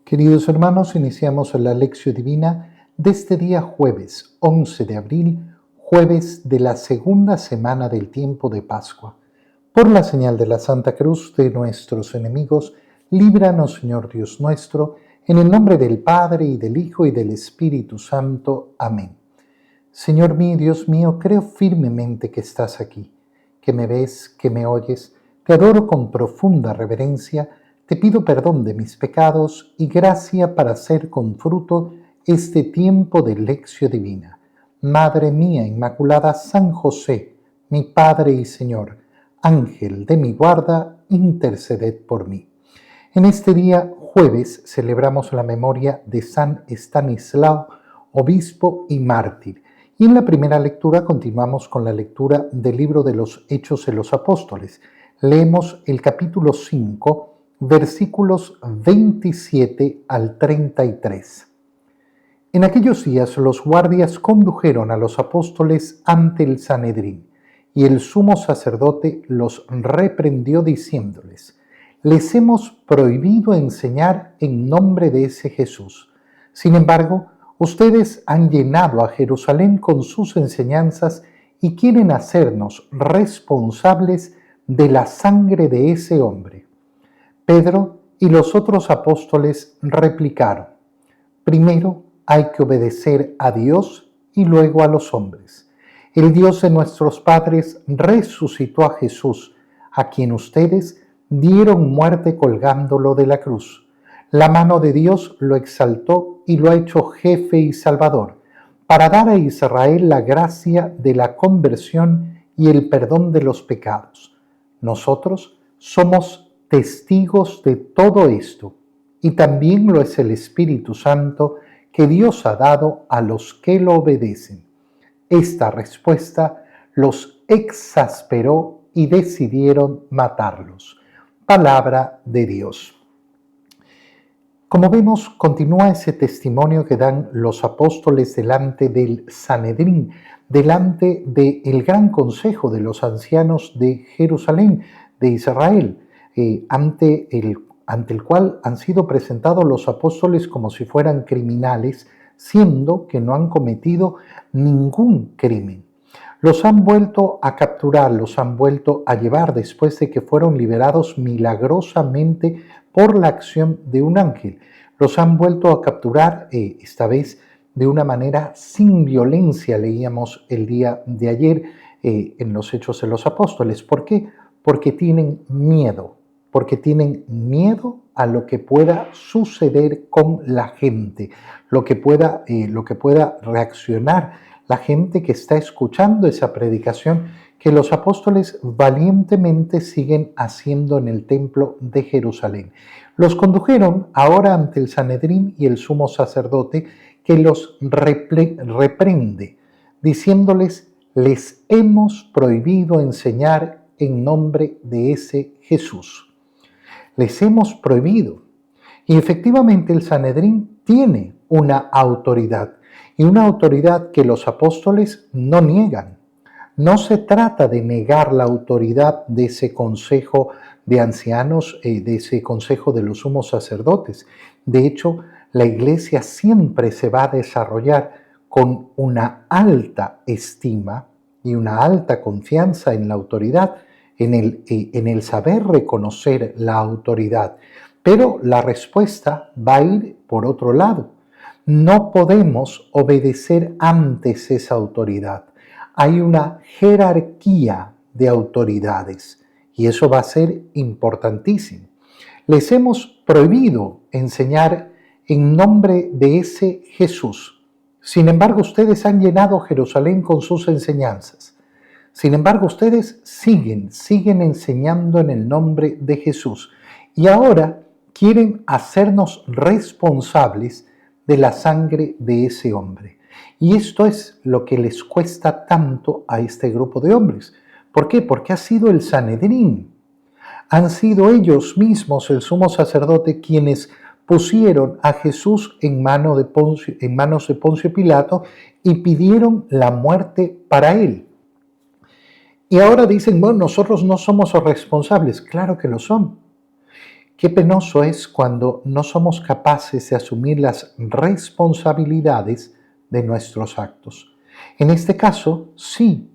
Queridos hermanos, iniciamos la lección divina de este día jueves 11 de abril, jueves de la segunda semana del tiempo de Pascua. Por la señal de la Santa Cruz de nuestros enemigos, líbranos, Señor Dios nuestro, en el nombre del Padre, y del Hijo, y del Espíritu Santo. Amén. Señor mío, Dios mío, creo firmemente que estás aquí, que me ves, que me oyes. Te adoro con profunda reverencia. Te pido perdón de mis pecados y gracia para hacer con fruto este tiempo de lección divina. Madre mía Inmaculada, San José, mi Padre y Señor, Ángel de mi guarda, interceded por mí. En este día jueves celebramos la memoria de San Estanislao, obispo y mártir. Y en la primera lectura continuamos con la lectura del libro de los Hechos de los Apóstoles. Leemos el capítulo 5, versículos 27 al 33. En aquellos días los guardias condujeron a los apóstoles ante el Sanedrín, y el sumo sacerdote los reprendió diciéndoles: les hemos prohibido enseñar en nombre de ese Jesús. Sin embargo, ustedes han llenado a Jerusalén con sus enseñanzas y quieren hacernos responsables de la sangre de ese hombre. Pedro y los otros apóstoles replicaron: primero hay que obedecer a Dios y luego a los hombres. El Dios de nuestros padres resucitó a Jesús, a quien ustedes dieron muerte colgándolo de la cruz. La mano de Dios lo exaltó y lo ha hecho jefe y salvador, para dar a Israel la gracia de la conversión y el perdón de los pecados. Nosotros somos testigos de todo esto, y también lo es el Espíritu Santo que Dios ha dado a los que lo obedecen. Esta respuesta los exasperó y decidieron matarlos. Palabra de Dios. Como vemos, continúa ese testimonio que dan los apóstoles delante del Sanedrín, delante del gran consejo de los ancianos de Jerusalén, de Israel, ante el cual han sido presentados los apóstoles como si fueran criminales, siendo que no han cometido ningún crimen. Los han vuelto a capturar, los han vuelto a llevar después de que fueron liberados milagrosamente por la acción de un ángel. Los han vuelto a capturar, esta vez de una manera sin violencia, leíamos el día de ayer en los Hechos de los Apóstoles. ¿Por qué? Porque tienen miedo a lo que pueda suceder con la gente, lo que pueda reaccionar la gente que está escuchando esa predicación que los apóstoles valientemente siguen haciendo en el templo de Jerusalén. Los condujeron ahora ante el Sanedrín y el sumo sacerdote, que los reprende, diciéndoles: les hemos prohibido enseñar en nombre de ese Jesús. Les hemos prohibido. Y efectivamente el Sanedrín tiene una autoridad, y una autoridad que los apóstoles no niegan. No se trata de negar la autoridad de ese consejo de ancianos, de ese consejo de los sumos sacerdotes. De hecho, la Iglesia siempre se va a desarrollar con una alta estima y una alta confianza en la autoridad, en el saber reconocer la autoridad. Pero la respuesta va a ir por otro lado. No podemos obedecer antes esa autoridad. Hay una jerarquía de autoridades y eso va a ser importantísimo. Les hemos prohibido enseñar en nombre de ese Jesús. Sin embargo, ustedes han llenado Jerusalén con sus enseñanzas. Sin embargo, ustedes siguen enseñando en el nombre de Jesús. Y ahora quieren hacernos responsables de la sangre de ese hombre. Y esto es lo que les cuesta tanto a este grupo de hombres. ¿Por qué? Porque ha sido el Sanedrín. Han sido ellos mismos, el sumo sacerdote, quienes pusieron a Jesús en manos de Poncio Pilato y pidieron la muerte para él. Y ahora dicen: bueno, nosotros no somos responsables. Claro que lo son. Qué penoso es cuando no somos capaces de asumir las responsabilidades de nuestros actos. En este caso, sí,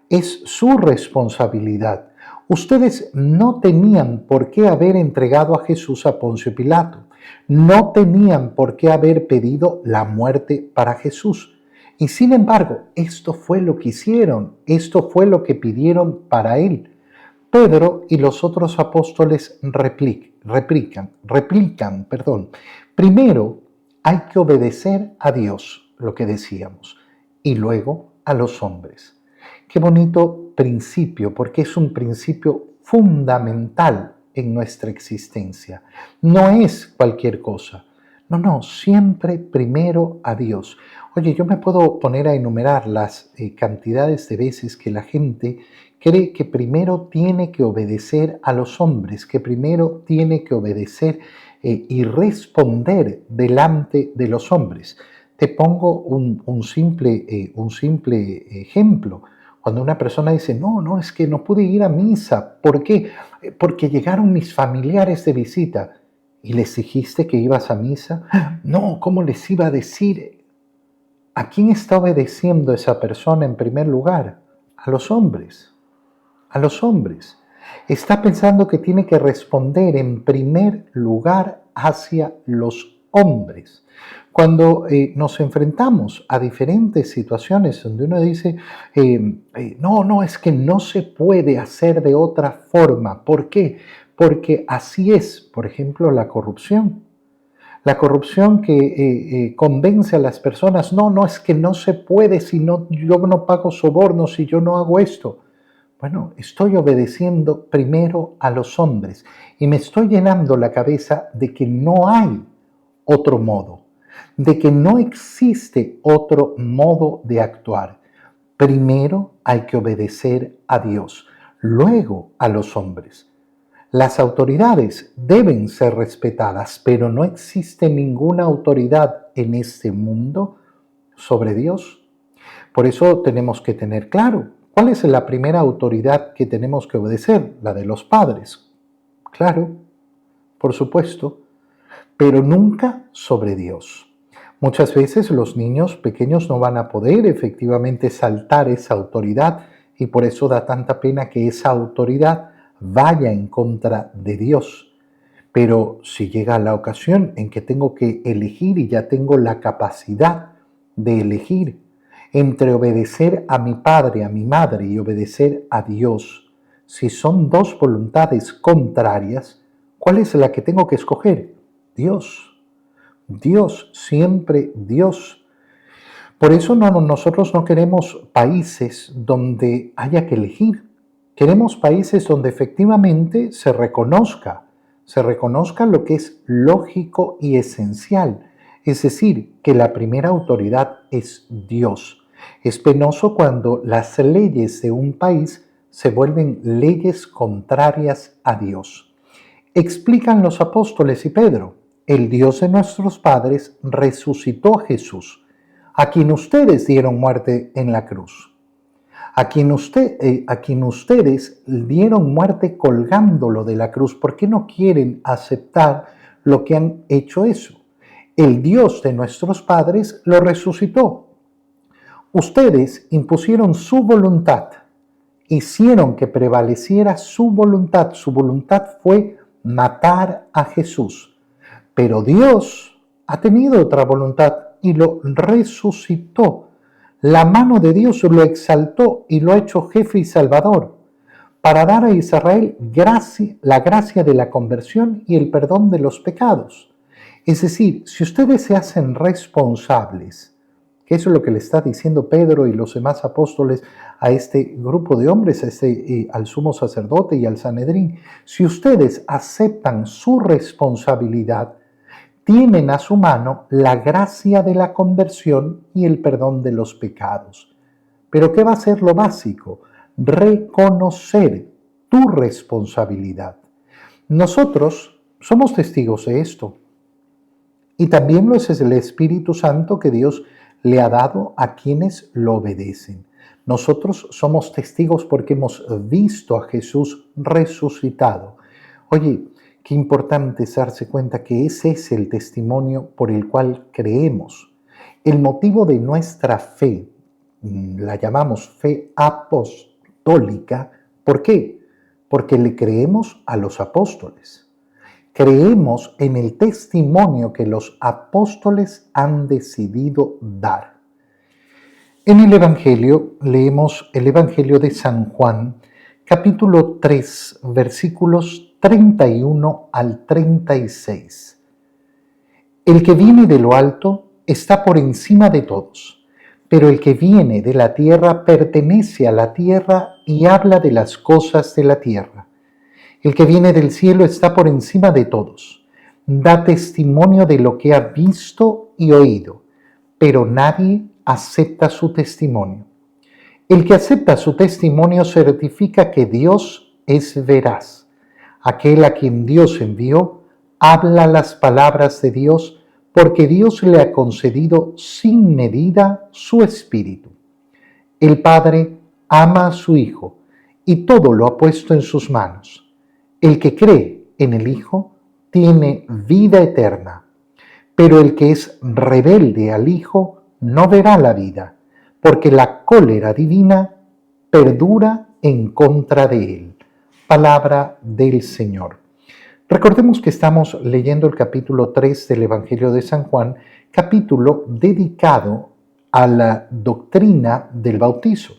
es su responsabilidad. Ustedes no tenían por qué haber entregado a Jesús a Poncio Pilato. No tenían por qué haber pedido la muerte para Jesús. Y sin embargo, esto fue lo que hicieron, esto fue lo que pidieron para él. Pedro y los otros apóstoles replican. Primero, hay que obedecer a Dios, lo que decíamos, y luego a los hombres. Qué bonito principio, porque es un principio fundamental en nuestra existencia. No es cualquier cosa. No, siempre primero a Dios. Oye, yo me puedo poner a enumerar las cantidades de veces que la gente cree que primero tiene que obedecer a los hombres, que primero tiene que obedecer y responder delante de los hombres. Te pongo un simple ejemplo. Cuando una persona dice, no, es que no pude ir a misa. ¿Por qué? Porque llegaron mis familiares de visita. ¿Y les dijiste que ibas a misa? No, ¿cómo les iba a decir? ¿A quién está obedeciendo esa persona en primer lugar? A los hombres. A los hombres. Está pensando que tiene que responder en primer lugar hacia los hombres. Cuando nos enfrentamos a diferentes situaciones donde uno dice, no, es que no se puede hacer de otra forma. ¿Por qué? Porque así es, por ejemplo, la corrupción. La corrupción que convence a las personas, no, es que no se puede si no, yo no pago sobornos, si yo no hago esto. Bueno, estoy obedeciendo primero a los hombres y me estoy llenando la cabeza de que no hay otro modo, de que no existe otro modo de actuar. Primero hay que obedecer a Dios, luego a los hombres. Las autoridades deben ser respetadas, pero no existe ninguna autoridad en este mundo sobre Dios. Por eso tenemos que tener claro, ¿cuál es la primera autoridad que tenemos que obedecer? La de los padres. Claro, por supuesto, pero nunca sobre Dios. Muchas veces los niños pequeños no van a poder efectivamente saltar esa autoridad y por eso da tanta pena que esa autoridad vaya en contra de Dios. Pero si llega la ocasión en que tengo que elegir y ya tengo la capacidad de elegir entre obedecer a mi padre, a mi madre y obedecer a Dios, si son dos voluntades contrarias, ¿cuál es la que tengo que escoger? Dios. Dios, siempre Dios. Por eso nosotros no queremos países donde haya que elegir. Queremos países donde efectivamente se reconozca lo que es lógico y esencial. Es decir, que la primera autoridad es Dios. Es penoso cuando las leyes de un país se vuelven leyes contrarias a Dios. Explican los apóstoles y Pedro, el Dios de nuestros padres resucitó a Jesús, a quien ustedes dieron muerte en la cruz, a quien ustedes dieron muerte colgándolo de la cruz. ¿Por qué no quieren aceptar lo que han hecho eso? El Dios de nuestros padres lo resucitó. Ustedes impusieron su voluntad, hicieron que prevaleciera su voluntad. Su voluntad fue matar a Jesús. Pero Dios ha tenido otra voluntad y lo resucitó. La mano de Dios lo exaltó y lo ha hecho jefe y salvador para dar a Israel la gracia de la conversión y el perdón de los pecados. Es decir, si ustedes se hacen responsables, que eso es lo que le está diciendo Pedro y los demás apóstoles a este grupo de hombres, al sumo sacerdote y al Sanedrín, si ustedes aceptan su responsabilidad, tienen a su mano la gracia de la conversión y el perdón de los pecados. Pero ¿qué va a ser lo básico? Reconocer tu responsabilidad. Nosotros somos testigos de esto. Y también lo es el Espíritu Santo que Dios le ha dado a quienes lo obedecen. Nosotros somos testigos porque hemos visto a Jesús resucitado. Oye, Qué importante es darse cuenta que ese es el testimonio por el cual creemos. El motivo de nuestra fe, la llamamos fe apostólica. ¿Por qué? Porque le creemos a los apóstoles. Creemos en el testimonio que los apóstoles han decidido dar. En el Evangelio leemos el Evangelio de San Juan, capítulo 3, versículos 31 al 36. El que viene de lo alto está por encima de todos, pero el que viene de la tierra pertenece a la tierra y habla de las cosas de la tierra. El que viene del cielo está por encima de todos, da testimonio de lo que ha visto y oído, pero nadie acepta su testimonio. El que acepta su testimonio certifica que Dios es veraz. Aquel a quien Dios envió habla las palabras de Dios porque Dios le ha concedido sin medida su Espíritu. El Padre ama a su Hijo y todo lo ha puesto en sus manos. El que cree en el Hijo tiene vida eterna, pero el que es rebelde al Hijo no verá la vida, porque la cólera divina perdura en contra de él. Palabra del Señor. Recordemos que estamos leyendo el capítulo 3 del Evangelio de San Juan, capítulo dedicado a la doctrina del bautizo,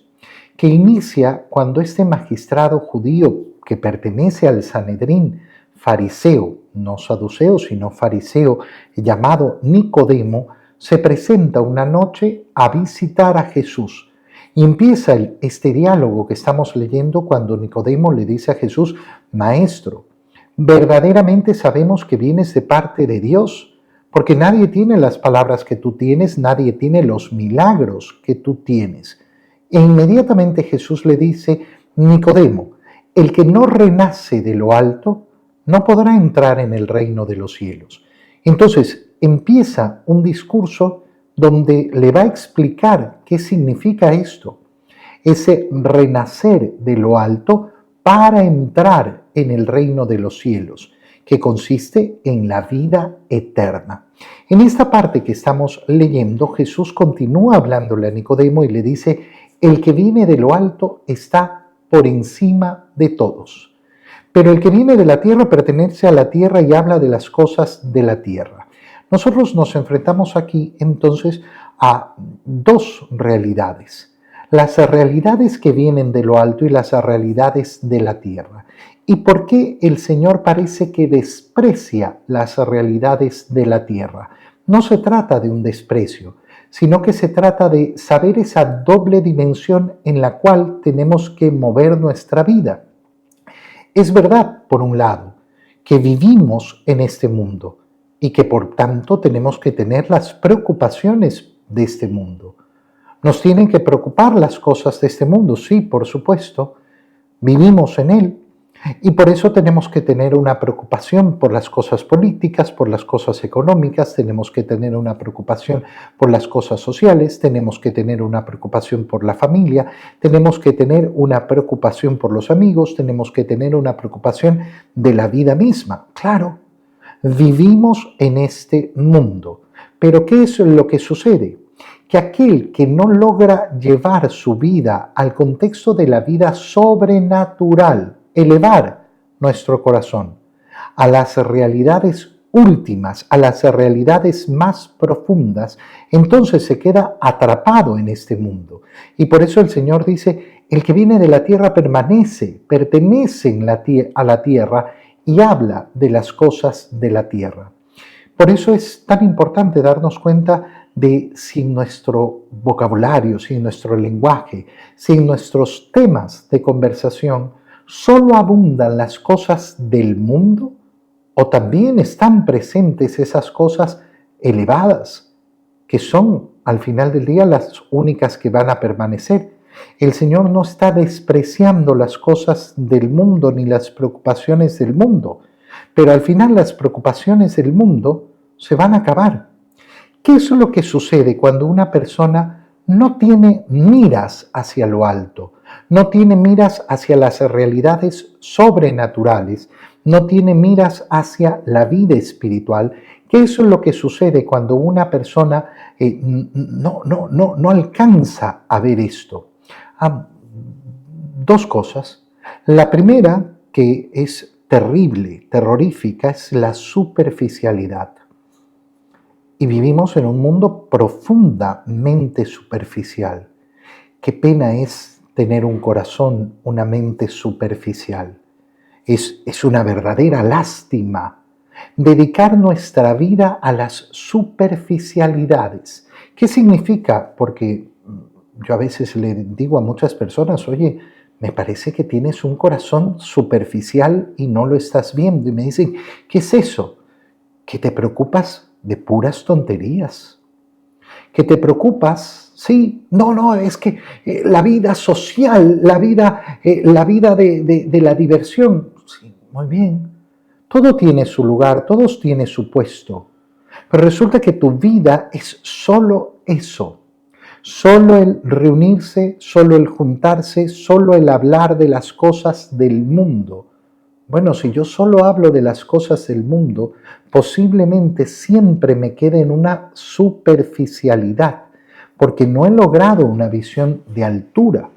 que inicia cuando este magistrado judío que pertenece al Sanedrín, fariseo, no saduceo, sino fariseo, llamado Nicodemo, se presenta una noche a visitar a Jesús. Y empieza este diálogo que estamos leyendo cuando Nicodemo le dice a Jesús: Maestro, verdaderamente sabemos que vienes de parte de Dios, porque nadie tiene las palabras que tú tienes, nadie tiene los milagros que tú tienes. E inmediatamente Jesús le dice: Nicodemo, el que no renace de lo alto no podrá entrar en el reino de los cielos. Entonces empieza un discurso donde le va a explicar qué significa esto, ese renacer de lo alto para entrar en el reino de los cielos, que consiste en la vida eterna. En esta parte que estamos leyendo, Jesús continúa hablándole a Nicodemo y le dice: el que viene de lo alto está por encima de todos, pero el que viene de la tierra pertenece a la tierra y habla de las cosas de la tierra. Nosotros nos enfrentamos aquí entonces a dos realidades: las realidades que vienen de lo alto y las realidades de la tierra. ¿Y por qué el Señor parece que desprecia las realidades de la tierra? No se trata de un desprecio, sino que se trata de saber esa doble dimensión en la cual tenemos que mover nuestra vida. Es verdad, por un lado, que vivimos en este mundo y que por tanto tenemos que tener las preocupaciones de este mundo. Nos tienen que preocupar las cosas de este mundo, sí, por supuesto, vivimos en él. Y por eso tenemos que tener una preocupación por las cosas políticas, por las cosas económicas, tenemos que tener una preocupación por las cosas sociales, tenemos que tener una preocupación por la familia, tenemos que tener una preocupación por los amigos, tenemos que tener una preocupación de la vida misma. Claro, vivimos en este mundo. Pero ¿qué es lo que sucede? Que aquel que no logra llevar su vida al contexto de la vida sobrenatural, elevar nuestro corazón a las realidades últimas, a las realidades más profundas, entonces se queda atrapado en este mundo. Y por eso el Señor dice: el que viene de la tierra pertenece a la tierra y habla de las cosas de la tierra. Por eso es tan importante darnos cuenta de si en nuestro vocabulario, si en nuestro lenguaje, si en nuestros temas de conversación solo abundan las cosas del mundo o también están presentes esas cosas elevadas que son al final del día las únicas que van a permanecer. El Señor no está despreciando las cosas del mundo ni las preocupaciones del mundo, pero al final las preocupaciones del mundo se van a acabar. ¿Qué es lo que sucede cuando una persona no tiene miras hacia lo alto? no tiene miras hacia las realidades sobrenaturales, no tiene miras hacia la vida espiritual, que eso es lo que sucede cuando una persona no alcanza a ver esto. Dos cosas. La primera, que es terrible, terrorífica, es la superficialidad. Y vivimos en un mundo profundamente superficial. Qué pena es tener un corazón, una mente superficial. Es una verdadera lástima dedicar nuestra vida a las superficialidades. ¿Qué significa? Porque yo a veces le digo a muchas personas, oye, me parece que tienes un corazón superficial y no lo estás viendo. Y me dicen, ¿qué es eso? Que te preocupas de puras tonterías. Que te preocupas, sí, no, es que la vida social, la vida de la diversión, sí, muy bien. Todo tiene su lugar, todos tiene su puesto. Pero resulta que tu vida es solo eso. Solo el reunirse, solo el juntarse, solo el hablar de las cosas del mundo. Bueno, si yo solo hablo de las cosas del mundo, posiblemente siempre me quede en una superficialidad, porque no he logrado una visión de altura.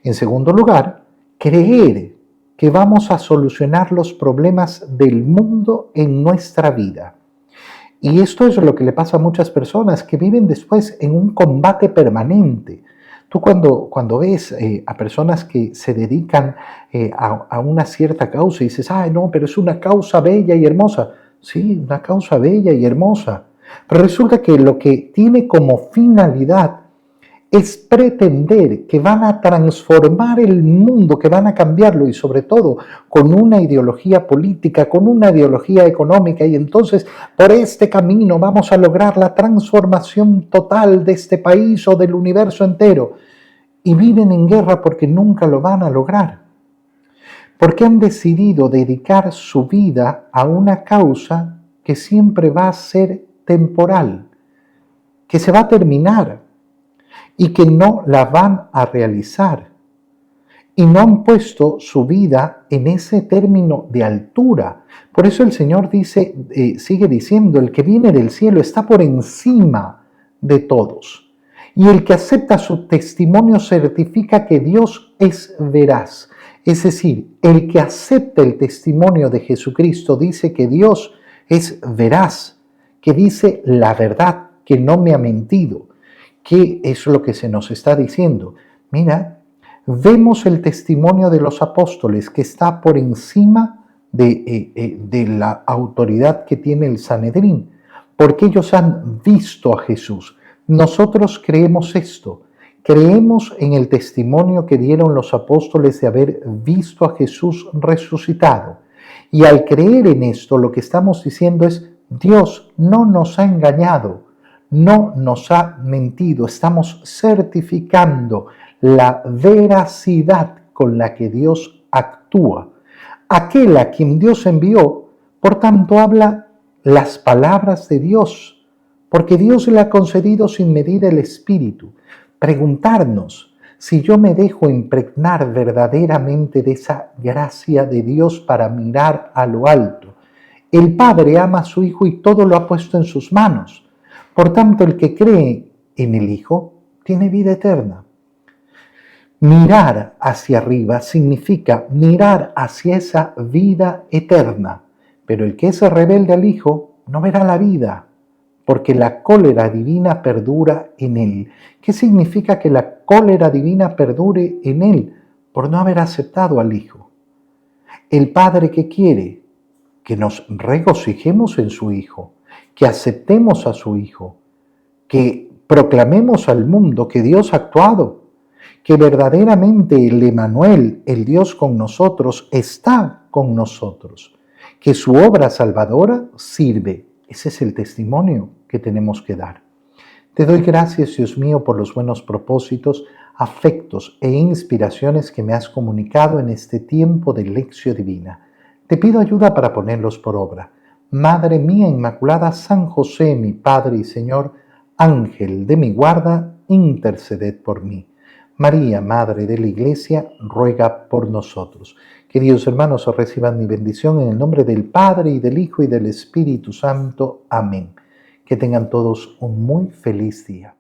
En segundo lugar, creer que vamos a solucionar los problemas del mundo en nuestra vida. Y esto es lo que le pasa a muchas personas que viven después en un combate permanente. Tú cuando ves a personas que se dedican a una cierta causa y dices, ay no, pero es una causa bella y hermosa. Sí, una causa bella y hermosa. Pero resulta que lo que tiene como finalidad es pretender que van a transformar el mundo, que van a cambiarlo y sobre todo con una ideología política, con una ideología económica y entonces por este camino vamos a lograr la transformación total de este país o del universo entero. Y viven en guerra porque nunca lo van a lograr. Porque han decidido dedicar su vida a una causa que siempre va a ser temporal, que se va a terminar y que no la van a realizar. Y no han puesto su vida en ese término de altura. Por eso el Señor dice, sigue diciendo, el que viene del cielo está por encima de todos. Y el que acepta su testimonio certifica que Dios es veraz. Es decir, el que acepta el testimonio de Jesucristo dice que Dios es veraz, que dice la verdad, que no me ha mentido. ¿Qué es lo que se nos está diciendo? Mira, vemos el testimonio de los apóstoles que está por encima de la autoridad que tiene el Sanedrín, porque ellos han visto a Jesús. Nosotros creemos esto, creemos en el testimonio que dieron los apóstoles de haber visto a Jesús resucitado. Y al creer en esto, lo que estamos diciendo es, Dios no nos ha engañado, no nos ha mentido, estamos certificando la veracidad con la que Dios actúa. Aquel a quien Dios envió, por tanto, habla las palabras de Dios, porque Dios le ha concedido sin medida el Espíritu. Preguntarnos si yo me dejo impregnar verdaderamente de esa gracia de Dios para mirar a lo alto. El Padre ama a su Hijo y todo lo ha puesto en sus manos. Por tanto, el que cree en el Hijo tiene vida eterna. Mirar hacia arriba significa mirar hacia esa vida eterna. Pero el que es rebelde al Hijo no verá la vida, porque la cólera divina perdura en él. ¿Qué significa que la cólera divina perdure en él? Por no haber aceptado al Hijo. El Padre que quiere que nos regocijemos en su Hijo, que aceptemos a su Hijo, que proclamemos al mundo que Dios ha actuado, que verdaderamente el Emmanuel, el Dios con nosotros, está con nosotros, que su obra salvadora sirve. Ese es el testimonio que tenemos que dar. Te doy gracias, Dios mío, por los buenos propósitos, afectos e inspiraciones que me has comunicado en este tiempo de lección divina. Te pido ayuda para ponerlos por obra. Madre mía Inmaculada, San José, mi Padre y Señor, Ángel de mi guarda, interceded por mí. María, Madre de la Iglesia, ruega por nosotros. Queridos hermanos, os reciban mi bendición en el nombre del Padre, y del Hijo, y del Espíritu Santo. Amén. Que tengan todos un muy feliz día.